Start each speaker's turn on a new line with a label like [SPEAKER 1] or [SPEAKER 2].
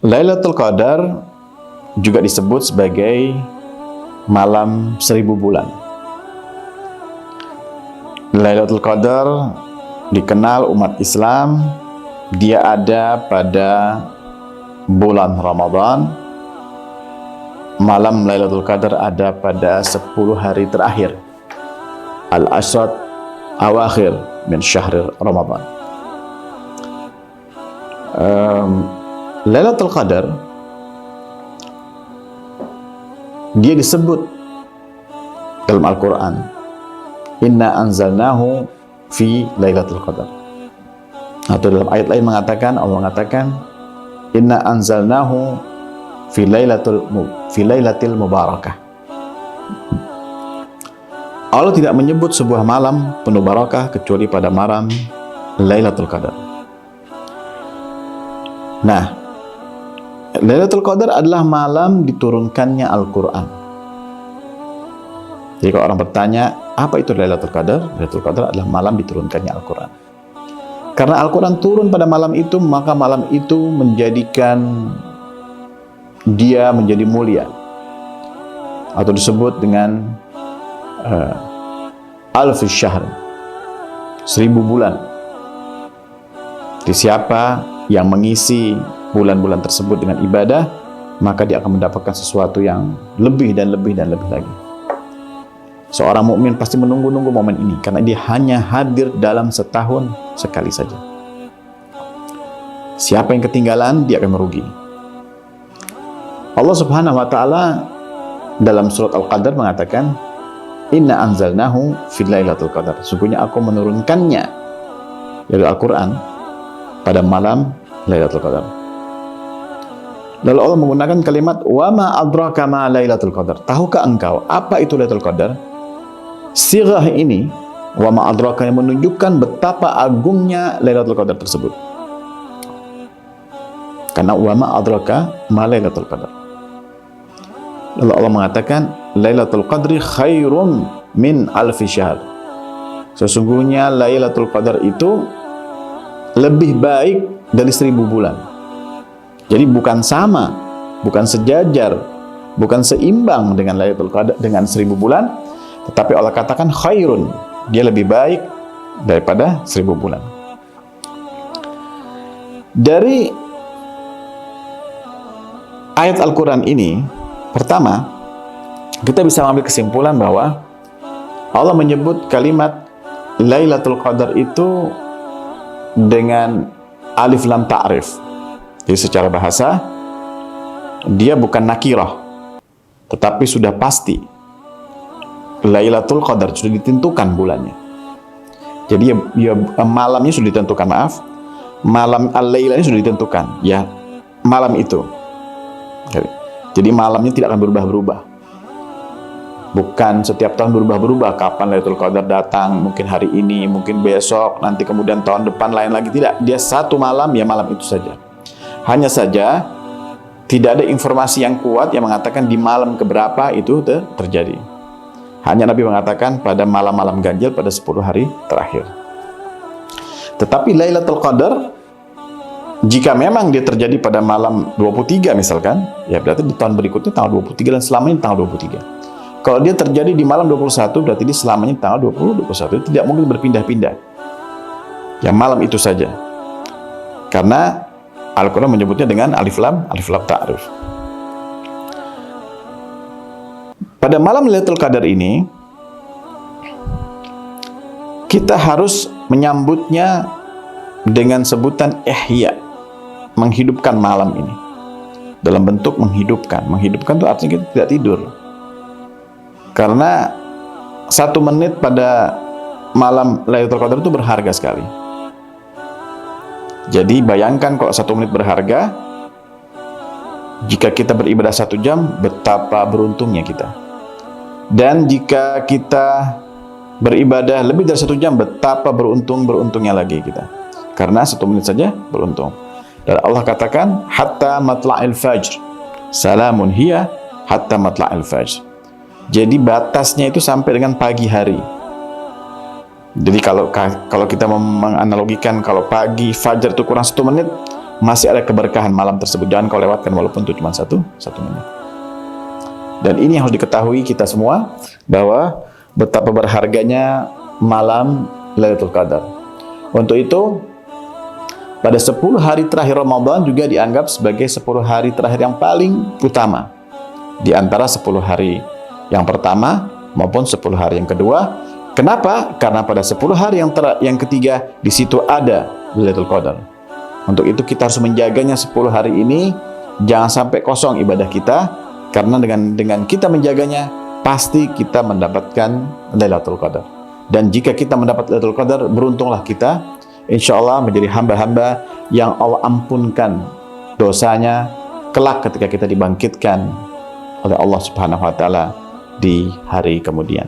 [SPEAKER 1] Lailatul Qadar juga disebut sebagai malam 1000 bulan. Lailatul Qadar dikenal umat Islam, dia ada pada bulan Ramadan. Malam Lailatul Qadar ada pada 10 hari terakhir, al-ashrat awakhir min syahr Ramadan. Lailatul Qadar dia disebut dalam Al-Quran, inna anzalnahu fi Lailatul Qadar. Atau dalam ayat lain mengatakan, Allah mengatakan, inna anzalnahu fi lailatil mubarakah. Allah tidak menyebut sebuah malam penuh barakah kecuali pada malam Lailatul Qadar. Nah, Lailatul Qadar adalah malam diturunkannya Al-Quran. Jadi kalau orang bertanya, apa itu Lailatul Qadar? Lailatul Qadar adalah malam diturunkannya Al-Quran. Karena Al-Quran turun pada malam itu, maka malam itu menjadikan dia menjadi mulia, atau disebut dengan alfi syahr, 1000 bulan. Jadi siapa yang mengisi bulan-bulan tersebut dengan ibadah, maka dia akan mendapatkan sesuatu yang lebih dan lebih dan lebih lagi. Seorang mukmin pasti menunggu-nunggu momen ini, karena dia hanya hadir dalam setahun sekali saja. Siapa yang ketinggalan, dia akan merugi. Allah Subhanahu wa Ta'ala dalam surat Al-Qadar mengatakan, inna anzalnahu fi Lailatul Qadar. Sungguhnya aku menurunkannya dari Al-Quran pada malam Lailatul Qadar. Lalu Allah menggunakan kalimat wa ma adraka ma Lailatul Qadar. Tahukah engkau apa itu Lailatul Qadar? Sirah ini wa ma adraka yang menunjukkan betapa agungnya Lailatul Qadar tersebut. Karena wa ma adraka ma Lailatul Qadar. Lalu Allah mengatakan Lailatul Qadri khairun min alfi syahr. Sesungguhnya Lailatul Qadar itu lebih baik dari 1000 bulan. Jadi bukan sama, bukan sejajar, bukan seimbang dengan Lailatul Qadar dengan 1000 bulan, tetapi Allah katakan khairun, dia lebih baik daripada 1000 bulan. Dari ayat Al-Quran ini, pertama, kita bisa mengambil kesimpulan bahwa Allah menyebut kalimat Lailatul Qadar itu dengan alif lam ta'rif. Jadi secara bahasa, dia bukan nakirah, tetapi sudah pasti. Lailatul Qadar sudah ditentukan bulannya. Jadi malamnya sudah ditentukan, malam al-lailanya sudah ditentukan, ya malam itu. Jadi malamnya tidak akan berubah-berubah. Bukan setiap tahun berubah-berubah, kapan Lailatul Qadar datang, mungkin hari ini, mungkin besok, nanti kemudian tahun depan lain lagi. Tidak, dia satu malam, ya malam itu saja. Hanya saja tidak ada informasi yang kuat yang mengatakan di malam keberapa itu terjadi. Hanya Nabi mengatakan pada malam-malam ganjil pada 10 hari terakhir. Tetapi Lailatul Qadar, jika memang dia terjadi pada malam 23 misalkan, ya berarti di tahun berikutnya tanggal 23 dan selamanya tanggal 23. Kalau dia terjadi di malam 21, berarti dia selamanya tanggal 20, 21. Itu tidak mungkin berpindah-pindah. Ya malam itu saja. Karena Al-Quran menyebutnya dengan alif lam ta'rif. Pada malam Lailatul Qadar ini, kita harus menyambutnya dengan sebutan ihya, menghidupkan malam ini. Dalam bentuk menghidupkan. Menghidupkan itu artinya kita tidak tidur. Karena 1 menit pada malam Lailatul Qadar itu berharga sekali. Jadi bayangkan kalau 1 menit berharga, jika kita beribadah 1 jam, betapa beruntungnya kita. Dan jika kita beribadah lebih dari 1 jam, betapa beruntungnya lagi kita. Karena 1 menit saja beruntung. Dan Allah katakan, hatta matla'il fajr, salamun hiya hatta matla'il fajr. Jadi batasnya itu sampai dengan pagi hari. Jadi kalau kita menganalogikan, kalau pagi fajar itu kurang 1 menit, masih ada keberkahan malam tersebut. Jangan kau lewatkan walaupun itu cuma satu menit. Dan ini yang harus diketahui kita semua, bahwa betapa berharganya malam Lailatul Qadar. Untuk itu, pada 10 hari terakhir Ramadan juga dianggap sebagai 10 hari terakhir yang paling utama di antara 10 hari yang pertama maupun 10 hari yang kedua. Kenapa? Karena pada 10 hari yang ketiga di situ ada Lailatul Qadar. Untuk itu kita harus menjaganya 10 hari ini, jangan sampai kosong ibadah kita, karena dengan kita menjaganya pasti kita mendapatkan Lailatul Qadar. Dan jika kita mendapat Lailatul Qadar, beruntunglah kita, insya Allah menjadi hamba-hamba yang Allah ampunkan dosanya kelak ketika kita dibangkitkan oleh Allah Subhanahu wa Ta'ala di hari kemudian.